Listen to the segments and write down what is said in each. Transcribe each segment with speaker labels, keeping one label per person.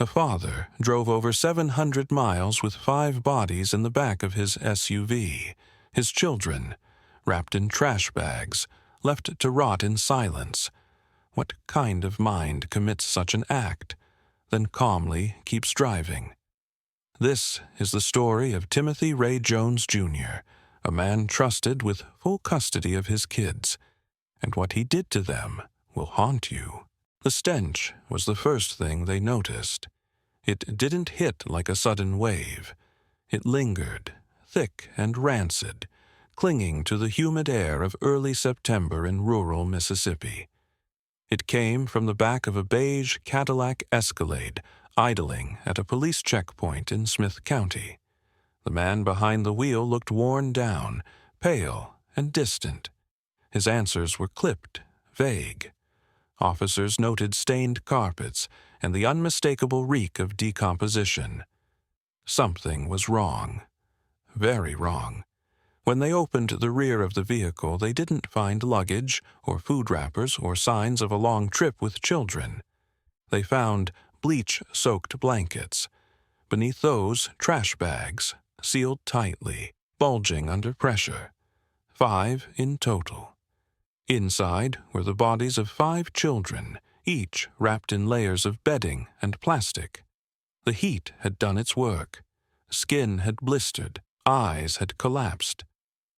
Speaker 1: A father drove over 700 miles with 5 bodies in the back of his SUV, his children, wrapped in trash bags, left to rot in silence. What kind of mind commits such an act, then calmly keeps driving? This is the story of Timothy Ray Jones, Jr., a man trusted with full custody of his kids, and what he did to them will haunt you. The stench was the first thing they noticed. It didn't hit like a sudden wave. It lingered, thick and rancid, clinging to the humid air of early September in rural Mississippi. It came from the back of a beige Cadillac Escalade idling at a police checkpoint in Smith County. The man behind the wheel looked worn down, pale and distant. His answers were clipped, vague. Officers noted stained carpets and the unmistakable reek of decomposition. Something was wrong. Very wrong. When they opened the rear of the vehicle, they didn't find luggage or food wrappers or signs of a long trip with children. They found bleach-soaked blankets. Beneath those, trash bags, sealed tightly, bulging under pressure. 5 in total. Inside were the bodies of 5 children, each wrapped in layers of bedding and plastic. The heat had done its work. Skin had blistered, eyes had collapsed.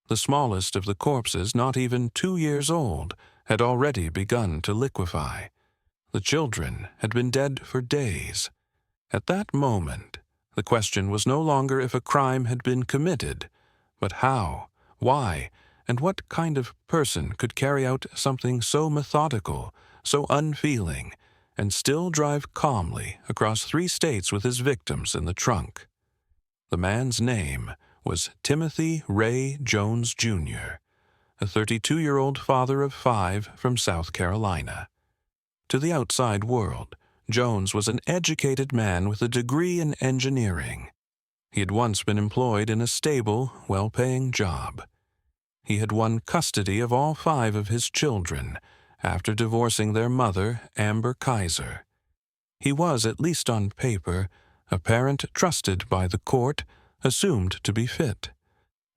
Speaker 1: The smallest of the corpses, not even 2 years old, had already begun to liquefy. The children had been dead for days. At that moment, the question was no longer if a crime had been committed, but how, why, and what kind of person could carry out something so methodical, so unfeeling, and still drive calmly across 3 states with his victims in the trunk. The man's name was Timothy Ray Jones, Jr., a 32-year-old father of 5 from South Carolina. To the outside world, Jones was an educated man with a degree in engineering. He had once been employed in a stable, well-paying job. He had won custody of all 5 of his children after divorcing their mother, Amber Kaiser. He was, at least on paper, a parent trusted by the court, assumed to be fit.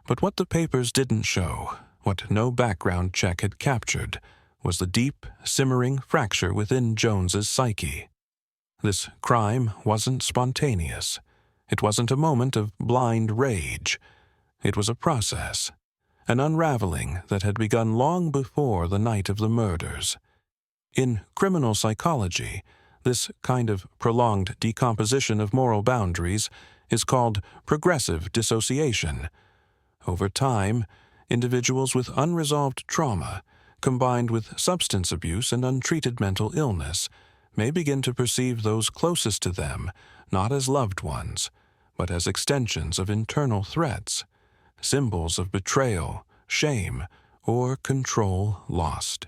Speaker 1: But what the papers didn't show, what no background check had captured, was the deep, simmering fracture within Jones's psyche. This crime wasn't spontaneous. It wasn't a moment of blind rage. It was a process, an unraveling that had begun long before the night of the murders. In criminal psychology, this kind of prolonged decomposition of moral boundaries is called progressive dissociation. Over time, individuals with unresolved trauma, combined with substance abuse and untreated mental illness, may begin to perceive those closest to them not as loved ones, but as extensions of internal threats, symbols of betrayal, shame, or control lost.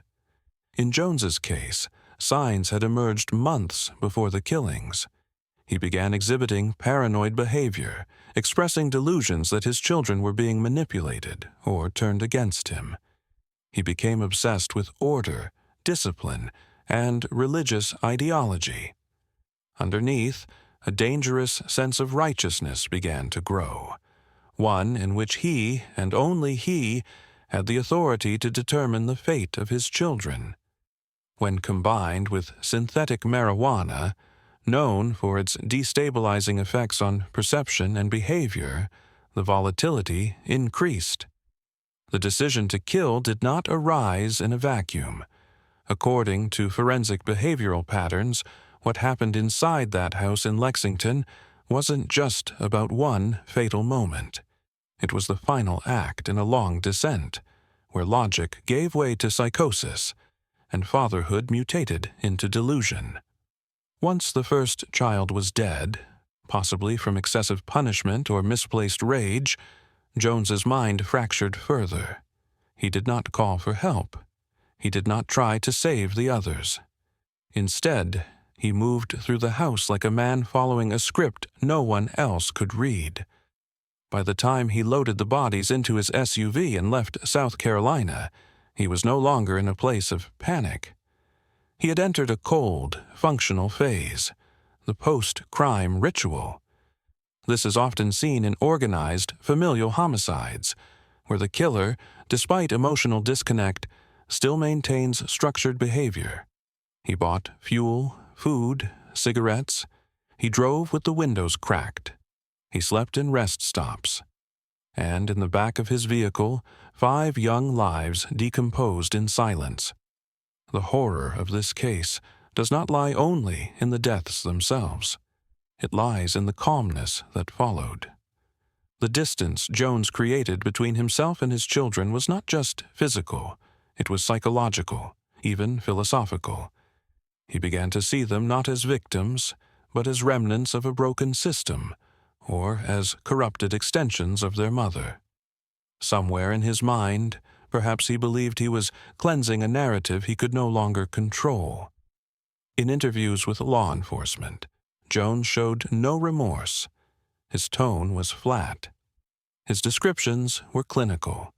Speaker 1: In Jones's case, signs had emerged months before the killings. He began exhibiting paranoid behavior, expressing delusions that his children were being manipulated or turned against him. He became obsessed with order, discipline, and religious ideology. Underneath, a dangerous sense of righteousness began to grow, one in which he, and only he, had the authority to determine the fate of his children. When combined with synthetic marijuana, known for its destabilizing effects on perception and behavior, the volatility increased. The decision to kill did not arise in a vacuum. According to forensic behavioral patterns, what happened inside that house in Lexington wasn't just about one fatal moment. It was the final act in a long descent, where logic gave way to psychosis, and fatherhood mutated into delusion. Once the first child was dead, possibly from excessive punishment or misplaced rage, Jones's mind fractured further. He did not call for help. He did not try to save the others. Instead, he moved through the house like a man following a script no one else could read. By the time he loaded the bodies into his SUV and left South Carolina, he was no longer in a place of panic. He had entered a cold, functional phase, the post-crime ritual. This is often seen in organized familial homicides, where the killer, despite emotional disconnect, still maintains structured behavior. He bought fuel, food, cigarettes. He drove with the windows cracked. He slept in rest stops. And in the back of his vehicle, 5 young lives decomposed in silence. The horror of this case does not lie only in the deaths themselves. It lies in the calmness that followed. The distance Jones created between himself and his children was not just physical, it was psychological, even philosophical. He began to see them not as victims, but as remnants of a broken system, or as corrupted extensions of their mother. Somewhere in his mind, perhaps he believed he was cleansing a narrative he could no longer control. In interviews with law enforcement, Jones showed no remorse. His tone was flat. His descriptions were clinical.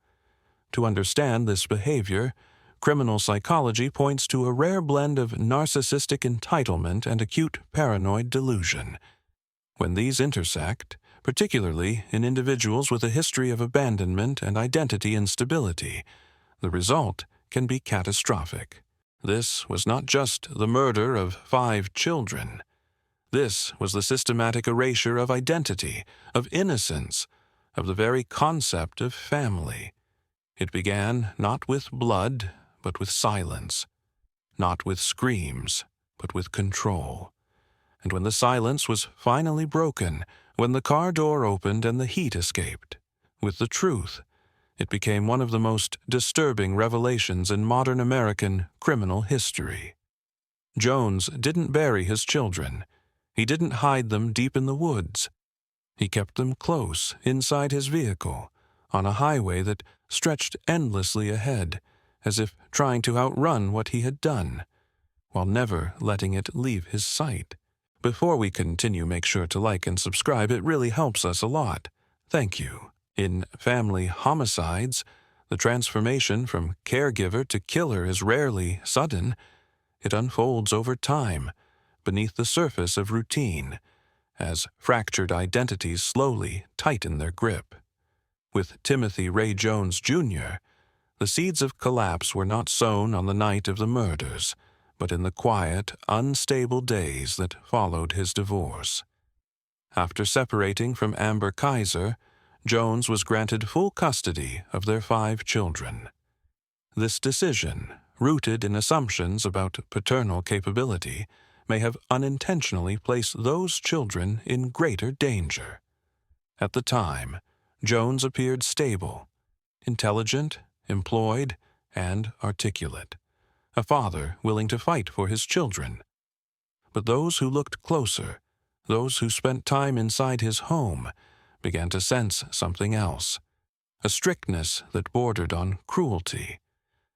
Speaker 1: To understand this behavior, criminal psychology points to a rare blend of narcissistic entitlement and acute paranoid delusion. When these intersect, particularly in individuals with a history of abandonment and identity instability, the result can be catastrophic. This was not just the murder of 5 children. This was the systematic erasure of identity, of innocence, of the very concept of family. It began not with blood, but with silence, not with screams, but with control. And when the silence was finally broken, when the car door opened and the heat escaped, with the truth, it became one of the most disturbing revelations in modern American criminal history. Jones didn't bury his children. He didn't hide them deep in the woods. He kept them close inside his vehicle, on a highway that stretched endlessly ahead, as if trying to outrun what he had done, while never letting it leave his sight. Before we continue, make sure to like and subscribe. It really helps us a lot. Thank you. In family homicides, the transformation from caregiver to killer is rarely sudden. It unfolds over time, beneath the surface of routine, as fractured identities slowly tighten their grip. With Timothy Ray Jones, Jr., the seeds of collapse were not sown on the night of the murders, but in the quiet, unstable days that followed his divorce. After separating from Amber Kaiser, Jones was granted full custody of their 5 children. This decision, rooted in assumptions about paternal capability, may have unintentionally placed those children in greater danger. At the time, Jones appeared stable, intelligent, employed, and articulate, a father willing to fight for his children. But those who looked closer, those who spent time inside his home, began to sense something else, a strictness that bordered on cruelty,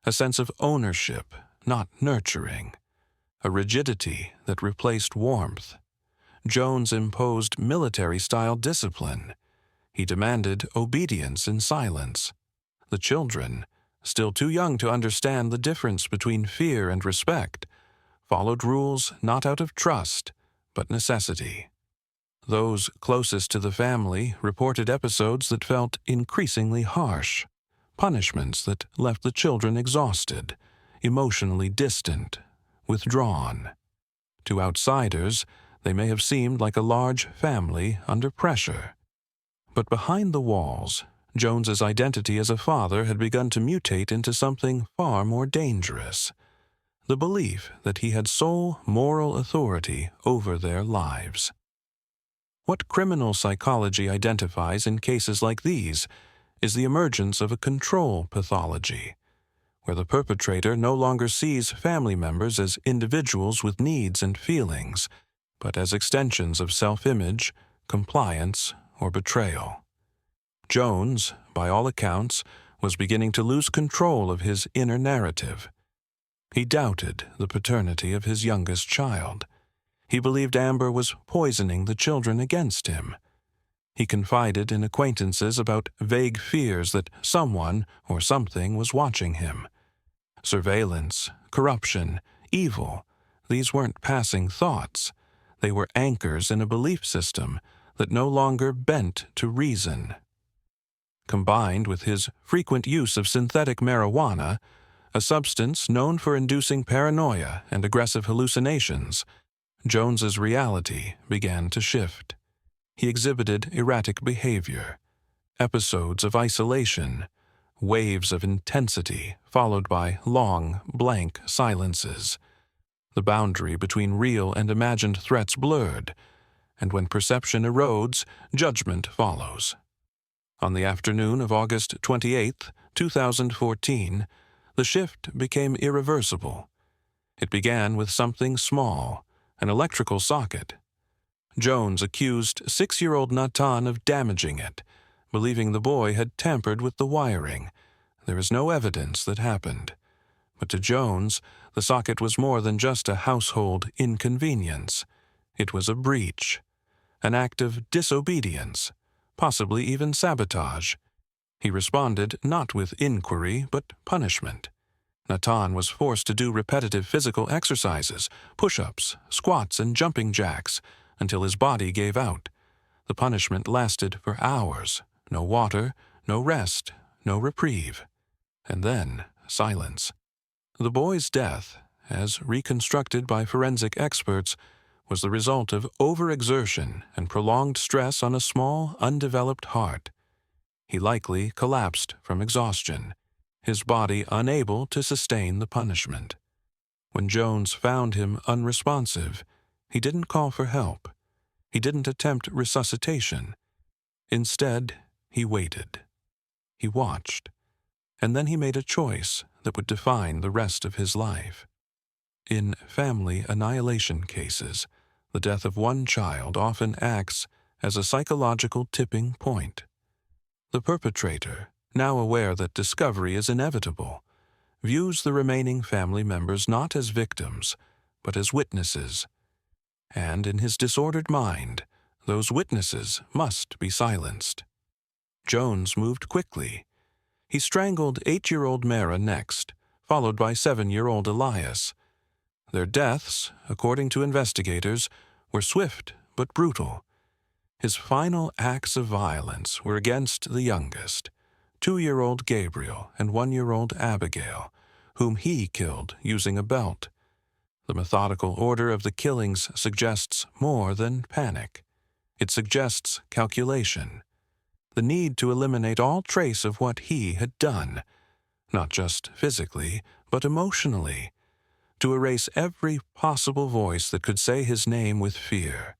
Speaker 1: a sense of ownership, not nurturing, a rigidity that replaced warmth. Jones imposed military-style discipline. He demanded obedience in silence. The children, still too young to understand the difference between fear and respect, followed rules not out of trust, but necessity. Those closest to the family reported episodes that felt increasingly harsh, punishments that left the children exhausted, emotionally distant, withdrawn. To outsiders, they may have seemed like a large family under pressure. But behind the walls, Jones's identity as a father had begun to mutate into something far more dangerous: the belief that he had sole moral authority over their lives. What criminal psychology identifies in cases like these is the emergence of a control pathology, where the perpetrator no longer sees family members as individuals with needs and feelings, but as extensions of self-image, compliance, or betrayal. Jones, by all accounts, was beginning to lose control of his inner narrative. He doubted the paternity of his youngest child. He believed Amber was poisoning the children against him. He confided in acquaintances about vague fears that someone or something was watching him. Surveillance, corruption, evil, these weren't passing thoughts. They were anchors in a belief system that no longer bent to reason. Combined with his frequent use of synthetic marijuana, a substance known for inducing paranoia and aggressive hallucinations, Jones's reality began to shift. He exhibited erratic behavior, episodes of isolation, waves of intensity followed by long, blank silences. The boundary between real and imagined threats blurred, and when perception erodes, judgment follows. On the afternoon of August 28, 2014, the shift became irreversible. It began with something small, an electrical socket. Jones accused 6-year-old Natan of damaging it, believing the boy had tampered with the wiring. There is no evidence that happened. But to Jones, the socket was more than just a household inconvenience. It was a breach, an act of disobedience, possibly even sabotage. He responded not with inquiry, but punishment. Natan was forced to do repetitive physical exercises, push-ups, squats, and jumping jacks, until his body gave out. The punishment lasted for hours. No water, no rest, no reprieve. And then silence. The boy's death, as reconstructed by forensic experts, was the result of overexertion and prolonged stress on a small, undeveloped heart. He likely collapsed from exhaustion, his body unable to sustain the punishment. When Jones found him unresponsive, he didn't call for help. He didn't attempt resuscitation. Instead, he waited. He watched. And then he made a choice that would define the rest of his life. In family annihilation cases, the death of one child often acts as a psychological tipping point. The perpetrator, now aware that discovery is inevitable, views the remaining family members not as victims, but as witnesses. And in his disordered mind, those witnesses must be silenced. Jones moved quickly. He strangled 8-year-old Mara next, followed by 7-year-old Elias. Their deaths, according to investigators, were swift but brutal. His final acts of violence were against the youngest, 2-year-old Gabriel and 1-year-old Abigail, whom he killed using a belt. The methodical order of the killings suggests more than panic. It suggests calculation. The need to eliminate all trace of what he had done, not just physically, but emotionally, to erase every possible voice that could say his name with fear.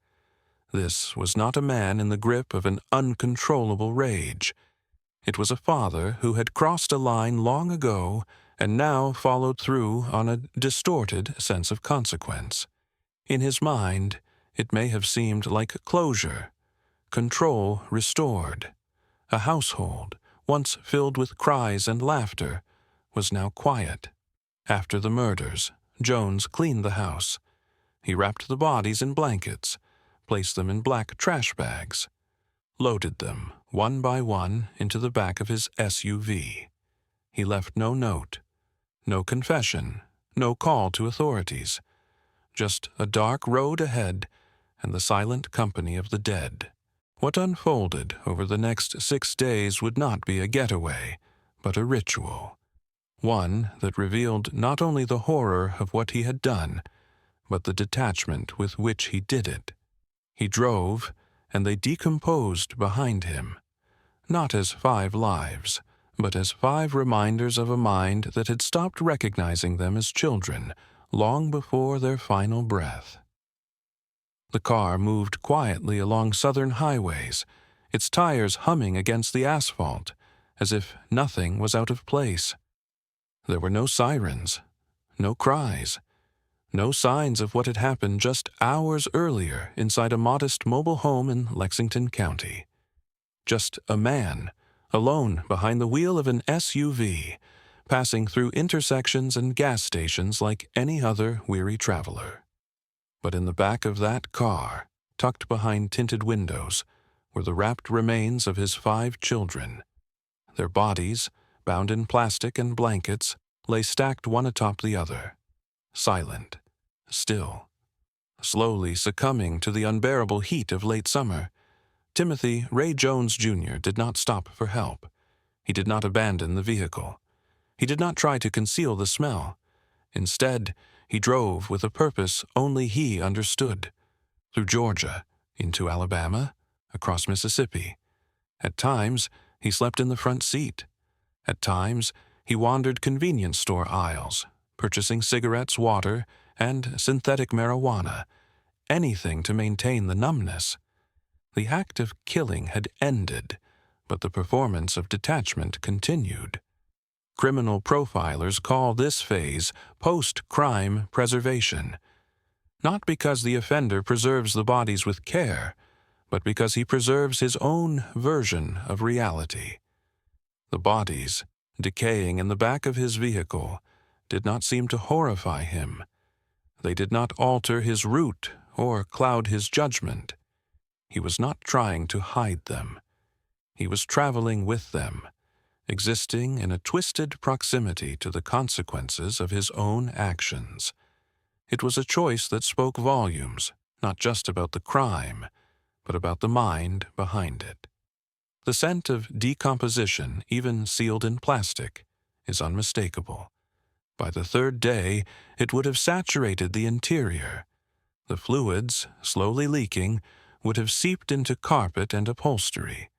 Speaker 1: This was not a man in the grip of an uncontrollable rage. It was a father who had crossed a line long ago and now followed through on a distorted sense of consequence. In his mind, it may have seemed like closure, control restored. A household, once filled with cries and laughter, was now quiet. After the murders, Jones cleaned the house. He wrapped the bodies in blankets, placed them in black trash bags, loaded them, one by one, into the back of his SUV. He left no note, no confession, no call to authorities, just a dark road ahead and the silent company of the dead. What unfolded over the next 6 days would not be a getaway, but a ritual. One that revealed not only the horror of what he had done, but the detachment with which he did it. He drove, and they decomposed behind him, not as 5 lives, but as 5 reminders of a mind that had stopped recognizing them as children long before their final breath. The car moved quietly along southern highways, its tires humming against the asphalt, as if nothing was out of place. There were no sirens, no cries, no signs of what had happened just hours earlier inside a modest mobile home in Lexington County. Just a man, alone behind the wheel of an SUV, passing through intersections and gas stations like any other weary traveler. But in the back of that car, tucked behind tinted windows, were the wrapped remains of his 5 children. Their bodies, bound in plastic and blankets, lay stacked one atop the other, silent, still. Slowly succumbing to the unbearable heat of late summer, Timothy Ray Jones, Jr. did not stop for help. He did not abandon the vehicle. He did not try to conceal the smell. Instead, he drove with a purpose only he understood. Through Georgia, into Alabama, across Mississippi. At times, he slept in the front seat. At times, he wandered convenience store aisles, purchasing cigarettes, water, and synthetic marijuana, anything to maintain the numbness. The act of killing had ended, but the performance of detachment continued. Criminal profilers call this phase post-crime preservation, not because the offender preserves the bodies with care, but because he preserves his own version of reality. The bodies, decaying in the back of his vehicle, did not seem to horrify him. They did not alter his route or cloud his judgment. He was not trying to hide them. He was traveling with them, existing in a twisted proximity to the consequences of his own actions. It was a choice that spoke volumes, not just about the crime, but about the mind behind it. The scent of decomposition, even sealed in plastic, is unmistakable. By the third day, it would have saturated the interior. The fluids, slowly leaking, would have seeped into carpet and upholstery.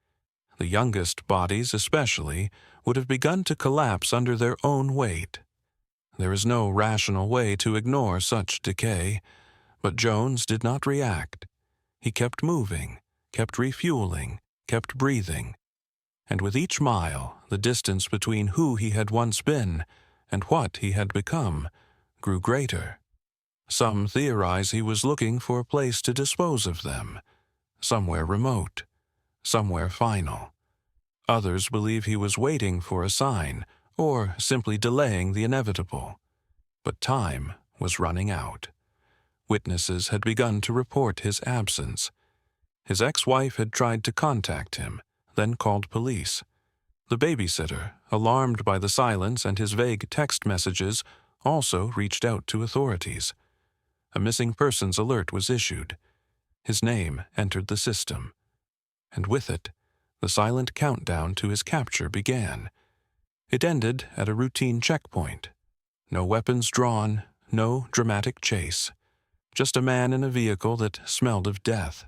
Speaker 1: The youngest bodies, especially, would have begun to collapse under their own weight. There is no rational way to ignore such decay, but Jones did not react. He kept moving, kept refueling, kept breathing, and with each mile, the distance between who he had once been and what he had become grew greater. Some theorize he was looking for a place to dispose of them, somewhere remote, somewhere final. Others believe he was waiting for a sign, or simply delaying the inevitable. But time was running out. Witnesses had begun to report his absence. His ex-wife had tried to contact him, then called police. The babysitter, alarmed by the silence and his vague text messages, also reached out to authorities. A missing persons alert was issued. His name entered the system. And with it, the silent countdown to his capture began. It ended at a routine checkpoint. No weapons drawn, no dramatic chase. Just a man in a vehicle that smelled of death.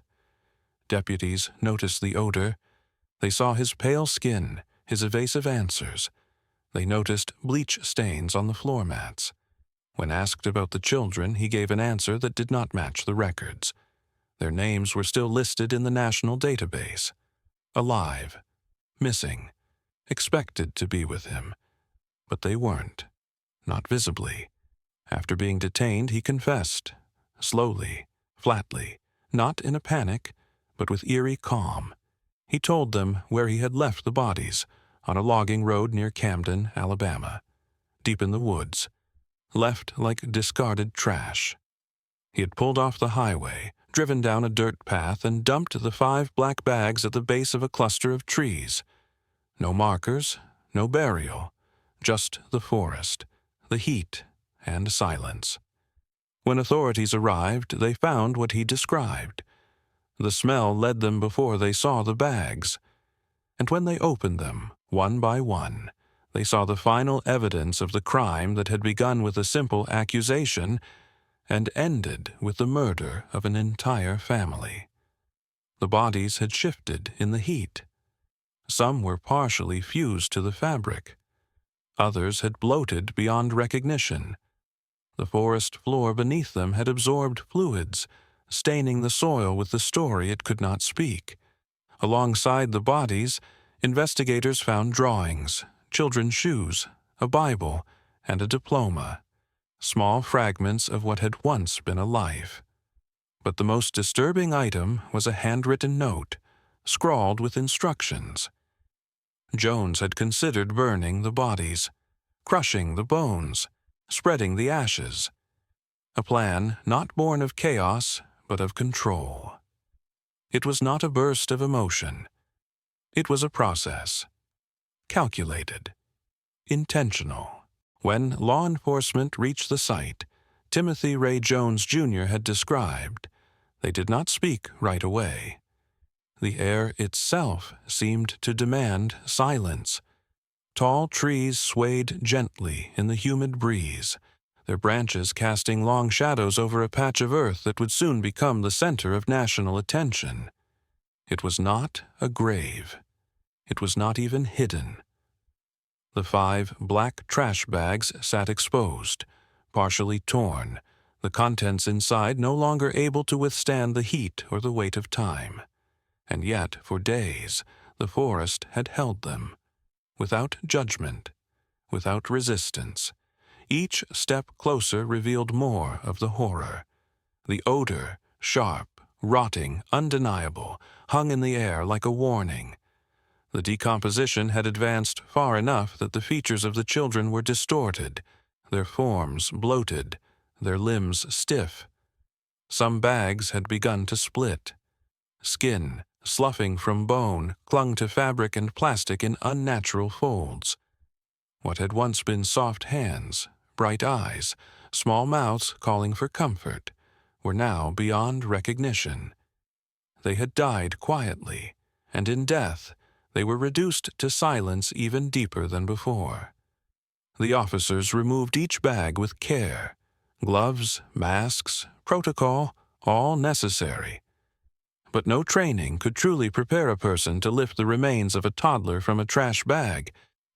Speaker 1: Deputies noticed the odor. They saw his pale skin, his evasive answers. They noticed bleach stains on the floor mats. When asked about the children, he gave an answer that did not match the records. Their names were still listed in the national database. Alive, missing, expected to be with him. But they weren't, not visibly. After being detained, he confessed, slowly, flatly, not in a panic, but with eerie calm. He told them where he had left the bodies, on a logging road near Camden, Alabama, deep in the woods, left like discarded trash. He had pulled off the highway, driven down a dirt path, and dumped the 5 black bags at the base of a cluster of trees. No markers, no burial, just the forest, the heat, and silence. When authorities arrived, they found what he described. The smell led them before they saw the bags. And when they opened them, one by one, they saw the final evidence of the crime that had begun with a simple accusation and ended with the murder of an entire family. The bodies had shifted in the heat. Some were partially fused to the fabric. Others had bloated beyond recognition. The forest floor beneath them had absorbed fluids, staining the soil with the story it could not speak. Alongside the bodies, investigators found drawings, children's shoes, a Bible, and a diploma, small fragments of what had once been a life. But the most disturbing item was a handwritten note, scrawled with instructions. Jones had considered burning the bodies, crushing the bones, spreading the ashes. A plan not born of chaos, but of control. It was not a burst of emotion. It was a process. Calculated. Intentional. When law enforcement reached the site, Timothy Ray Jones, Jr. had described. They did not speak right away. The air itself seemed to demand silence. Tall trees swayed gently in the humid breeze, their branches casting long shadows over a patch of earth that would soon become the center of national attention. It was not a grave. It was not even hidden. The 5 black trash bags sat exposed, partially torn, the contents inside no longer able to withstand the heat or the weight of time. And yet, for days, the forest had held them, without judgment, without resistance. Each step closer revealed more of the horror. The odor, sharp, rotting, undeniable, hung in the air like a warning. The decomposition had advanced far enough that the features of the children were distorted, their forms bloated, their limbs stiff. Some bags had begun to split. Skin, sloughing from bone, clung to fabric and plastic in unnatural folds. What had once been soft hands, bright eyes, small mouths calling for comfort, were now beyond recognition. They had died quietly, and in death they were reduced to silence even deeper than before. The officers removed each bag with care. Gloves, masks, protocol, all necessary. But no training could truly prepare a person to lift the remains of a toddler from a trash bag,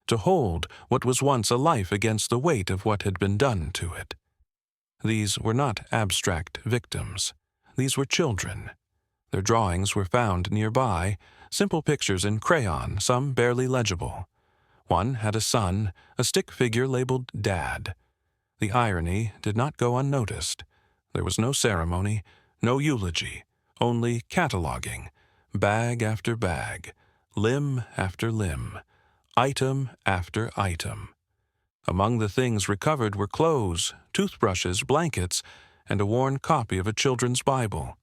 Speaker 1: to hold what was once a life against the weight of what had been done to it. These were not abstract victims. These were children. Their drawings were found nearby, simple pictures in crayon, some barely legible. One had a son, a stick figure labeled Dad. The irony did not go unnoticed. There was no ceremony, no eulogy, only cataloging, bag after bag, limb after limb, item after item. Among the things recovered were clothes, toothbrushes, blankets, and a worn copy of a children's Bible,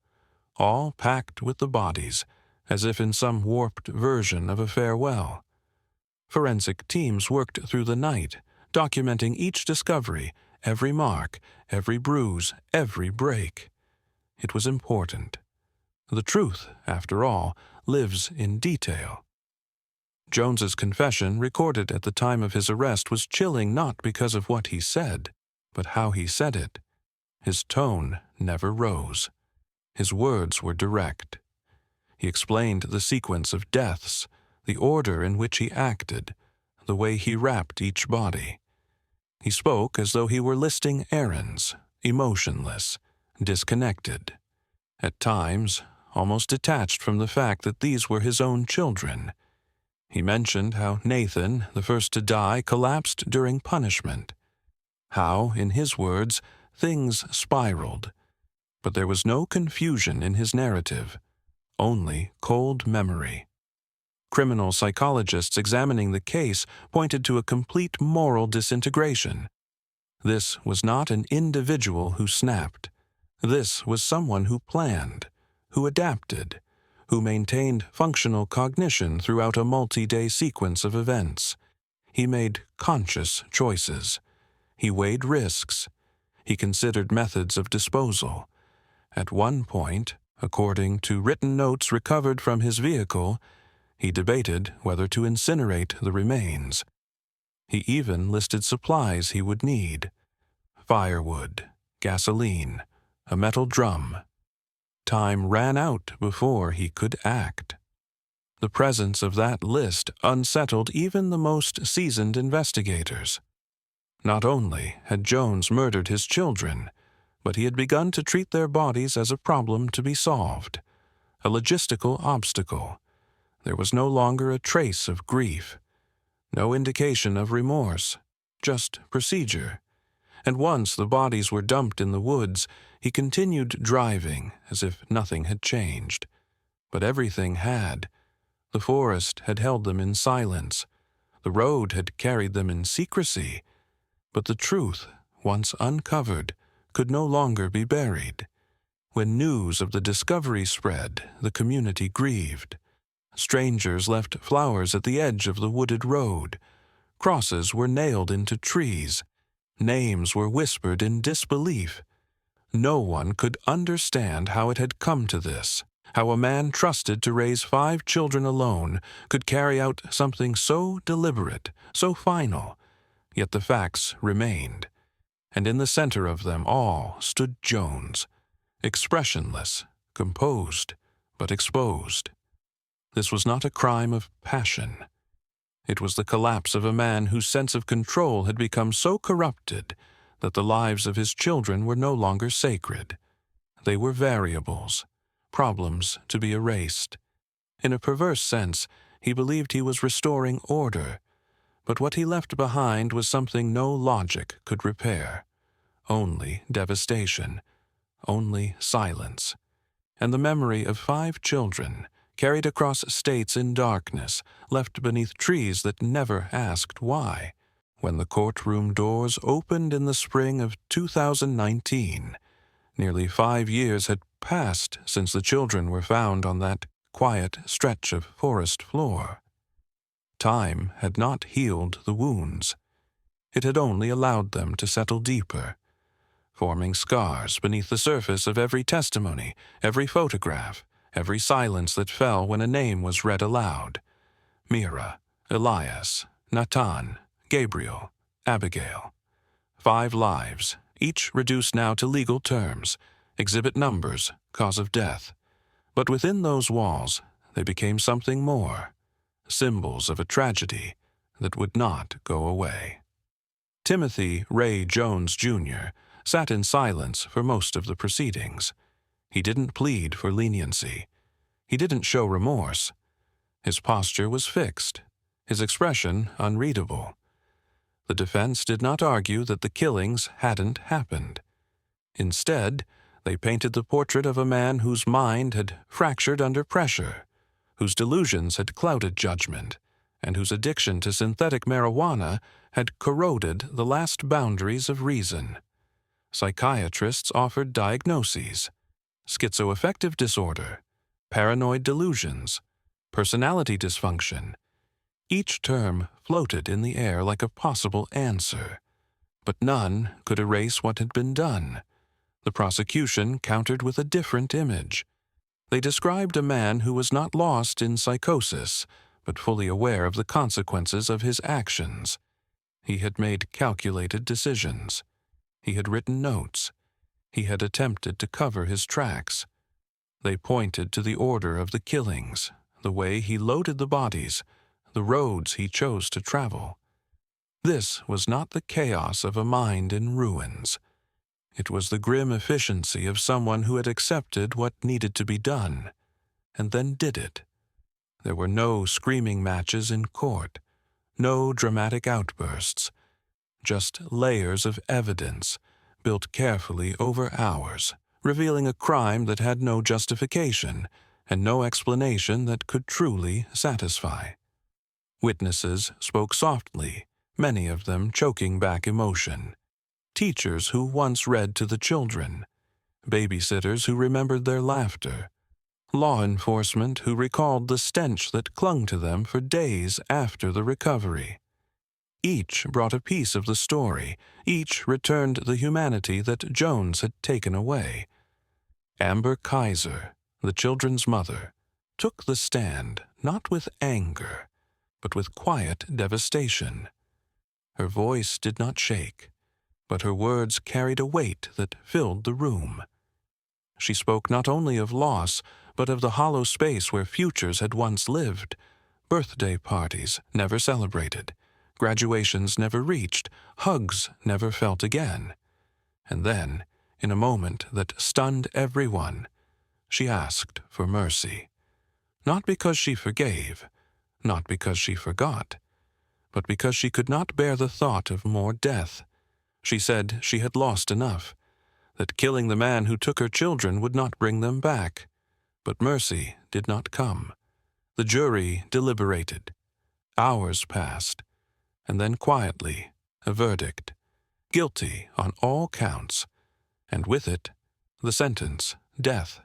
Speaker 1: all packed with the bodies, as if in some warped version of a farewell. Forensic teams worked through the night, documenting each discovery, every mark, every bruise, every break. It was important. The truth, after all, lives in detail. Jones's confession, recorded at the time of his arrest, was chilling not because of what he said, but how he said it. His tone never rose. His words were direct. He explained the sequence of deaths, the order in which he acted, the way he wrapped each body. He spoke as though he were listing errands, emotionless, disconnected. At times, almost detached from the fact that these were his own children. He mentioned how Nathan, the first to die, collapsed during punishment. How, in his words, things spiraled. But there was no confusion in his narrative, only cold memory. Criminal psychologists examining the case pointed to a complete moral disintegration. This was not an individual who snapped. This was someone who planned, who adapted, who maintained functional cognition throughout a multi-day sequence of events. He made conscious choices. He weighed risks. He considered methods of disposal. At one point, according to written notes recovered from his vehicle, he debated whether to incinerate the remains. He even listed supplies he would need: firewood, gasoline, a metal drum. Time ran out before he could act. The presence of that list unsettled even the most seasoned investigators. Not only had Jones murdered his children, but he had begun to treat their bodies as a problem to be solved, a logistical obstacle. There was no longer a trace of grief, no indication of remorse, just procedure. And once the bodies were dumped in the woods, he continued driving as if nothing had changed. But everything had. The forest had held them in silence. The road had carried them in secrecy. But the truth, once uncovered, could no longer be buried. When news of the discovery spread, the community grieved. Strangers left flowers at the edge of the wooded road. Crosses were nailed into trees. Names were whispered in disbelief. No one could understand how it had come to this, how a man trusted to raise 5 children alone could carry out something so deliberate, so final. Yet the facts remained, and in the center of them all stood Jones, expressionless, composed, but exposed. This was not a crime of passion. It was the collapse of a man whose sense of control had become so corrupted that the lives of his children were no longer sacred. They were variables, problems to be erased. In a perverse sense, he believed he was restoring order, but what he left behind was something no logic could repair. Only devastation, only silence, and the memory of 5 children, carried across states in darkness, left beneath trees that never asked why. When the courtroom doors opened in the spring of 2019, nearly 5 years had passed since the children were found on that quiet stretch of forest floor. Time had not healed the wounds. It had only allowed them to settle deeper, forming scars beneath the surface of every testimony, every photograph, every silence that fell when a name was read aloud. Mira, Elias, Natan, Gabriel, Abigail. 5 lives, each reduced now to legal terms, exhibit numbers, cause of death. But within those walls, they became something more, symbols of a tragedy that would not go away. Timothy Ray Jones, Jr. sat in silence for most of the proceedings. He didn't plead for leniency. He didn't show remorse. His posture was fixed, his expression unreadable. The defense did not argue that the killings hadn't happened. Instead, they painted the portrait of a man whose mind had fractured under pressure, whose delusions had clouded judgment, and whose addiction to synthetic marijuana had corroded the last boundaries of reason. Psychiatrists offered diagnoses: schizoaffective disorder, paranoid delusions, personality dysfunction. Each term floated in the air like a possible answer, but none could erase what had been done. The prosecution countered with a different image. They described a man who was not lost in psychosis, but fully aware of the consequences of his actions. He had made calculated decisions. He had written notes. He had attempted to cover his tracks. They pointed to the order of the killings, the way he loaded the bodies, the roads he chose to travel. This was not the chaos of a mind in ruins. It was the grim efficiency of someone who had accepted what needed to be done, and then did it. There were no screaming matches in court, no dramatic outbursts, just layers of evidence built carefully over hours, revealing a crime that had no justification and no explanation that could truly satisfy. Witnesses spoke softly, many of them choking back emotion. Teachers who once read to the children, babysitters who remembered their laughter, law enforcement who recalled the stench that clung to them for days after the recovery. Each brought a piece of the story. Each returned the humanity that Jones had taken away. Amber Kaiser, the children's mother, took the stand not with anger, but with quiet devastation. Her voice did not shake, but her words carried a weight that filled the room. She spoke not only of loss, but of the hollow space where futures had once lived, birthday parties never celebrated, graduations never reached, hugs never felt again. And then, in a moment that stunned everyone, she asked for mercy. Not because she forgave, not because she forgot, but because she could not bear the thought of more death. She said she had lost enough, that killing the man who took her children would not bring them back. But mercy did not come. The jury deliberated. Hours passed, and then quietly, a verdict: guilty on all counts, and with it, the sentence, death.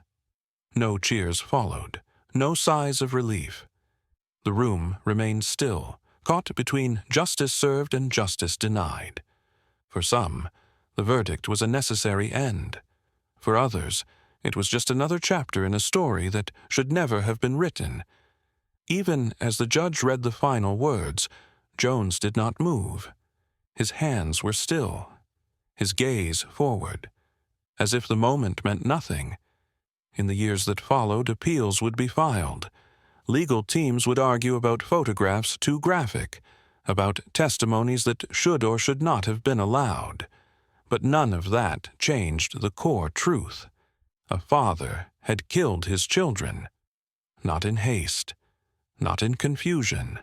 Speaker 1: No cheers followed, no sighs of relief. The room remained still, caught between justice served and justice denied. For some, the verdict was a necessary end. For others, it was just another chapter in a story that should never have been written. Even as the judge read the final words, Jones did not move. His hands were still, his gaze forward, as if the moment meant nothing. In the years that followed, appeals would be filed. Legal teams would argue about photographs too graphic, about testimonies that should or should not have been allowed. But none of that changed the core truth. A father had killed his children, not in haste, not in confusion,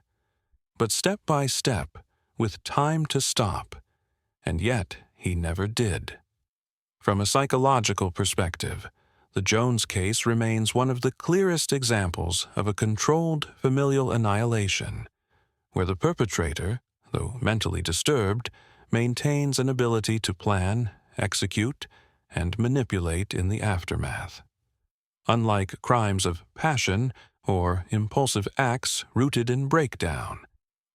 Speaker 1: but step by step, with time to stop, and yet he never did. From a psychological perspective, the Jones case remains one of the clearest examples of a controlled familial annihilation, where the perpetrator, though mentally disturbed, maintains an ability to plan, execute, and manipulate in the aftermath. Unlike crimes of passion or impulsive acts rooted in breakdown,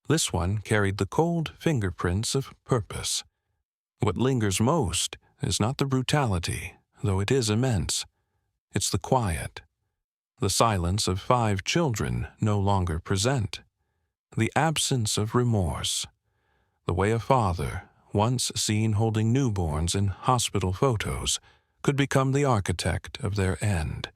Speaker 1: this one carried the cold fingerprints of purpose. What lingers most is not the brutality, though it is immense. It's the quiet, the silence of 5 children no longer present, the absence of remorse, the way a father, once seen holding newborns in hospital photos, could become the architect of their end.